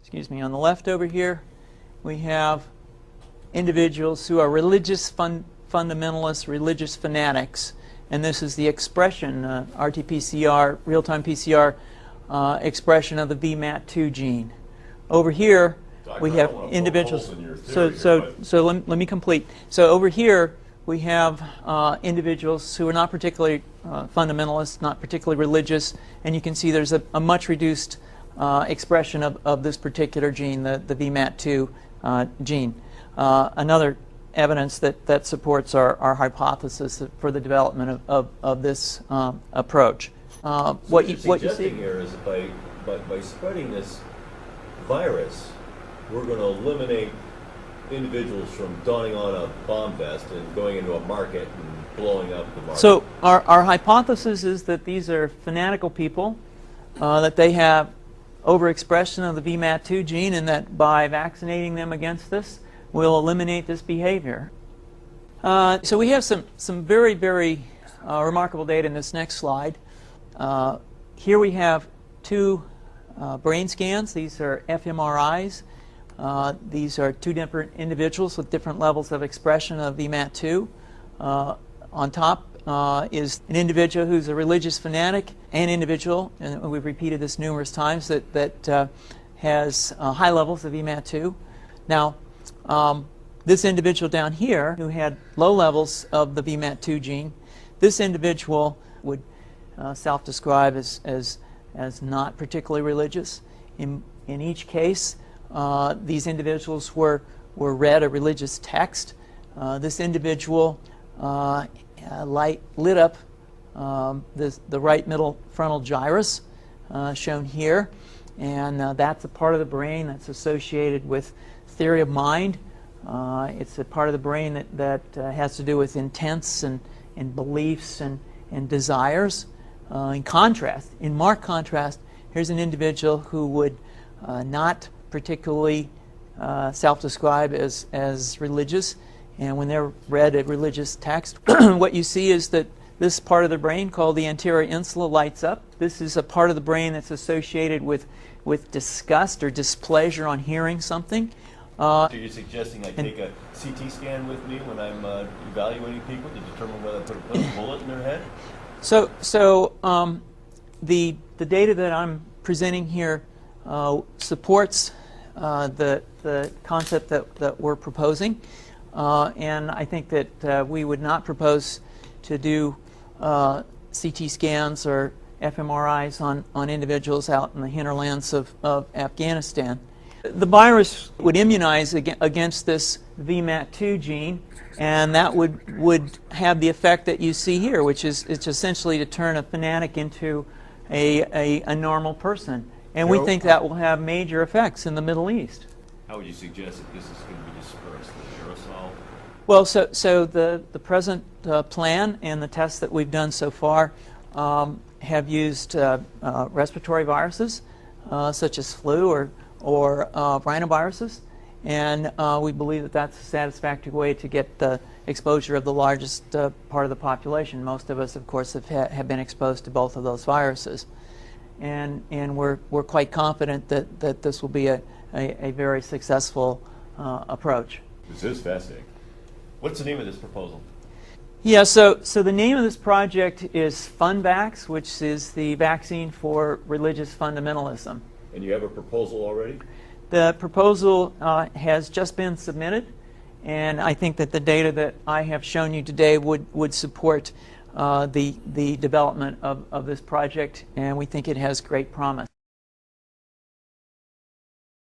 excuse me, on the left over here, we have individuals who are religious fundamentalists, religious fanatics, and this is the expression, RT-PCR, real-time PCR expression of the VMAT2 gene. Over here, we have individuals. So let me complete. So over here, we have individuals who are not particularly fundamentalist, not particularly religious, and you can see there's a much reduced expression of this particular gene, the VMAT2 gene. Another evidence that supports our hypothesis for the development of this approach. What you see here is by spreading this virus, we're going to eliminate individuals from donning on a bomb vest and going into a market and blowing up the market. So our hypothesis is that these are fanatical people, that they have overexpression of the VMAT2 gene, and that by vaccinating them against this, we'll eliminate this behavior. So we have some very, very remarkable data in this next slide. Here we have two brain scans. These are fMRIs. These are two different individuals with different levels of expression of VMAT2. On top is an individual who's a religious fanatic, an individual, and we've repeated this numerous times, that has high levels of VMAT2. Now, this individual down here who had low levels of the VMAT2 gene, this individual would self-describe as not particularly religious. In each case, these individuals were read a religious text. This individual lit up the right middle frontal gyrus, shown here, and that's a part of the brain that's associated with theory of mind. It's a part of the brain that has to do with intents and beliefs and desires. In contrast, in marked contrast, here's an individual who would not particularly self-describe as religious, and when they're read a religious text, what you see is that this part of the brain called the anterior insula lights up. This is a part of the brain that's associated with disgust or displeasure on hearing something. So you're suggesting I take a CT scan with me when I'm evaluating people to determine whether I put a bullet in their head? So the data that I'm presenting here supports the concept that we're proposing, and I think that we would not propose to do CT scans or fMRIs on individuals out in the hinterlands of Afghanistan. The virus would immunize against this VMAT2 gene, and that would have the effect that you see here, which is it's essentially to turn a fanatic into a normal person. And we think that will have major effects in the Middle East. How would you suggest that this is going to be dispersed, the aerosol? Well, so the present plan and the tests that we've done so far have used respiratory viruses, such as flu or rhinoviruses, and we believe that that's a satisfactory way to get the exposure of the largest part of the population. Most of us, of course, have been exposed to both of those viruses, and we're quite confident that this will be a very successful approach. This is fascinating. What's the name of this proposal? Yeah, so the name of this project is FunVax, which is the vaccine for religious fundamentalism. And you have a proposal already? The proposal has just been submitted, and I think that the data that I have shown you today would support the development of this project, and we think it has great promise.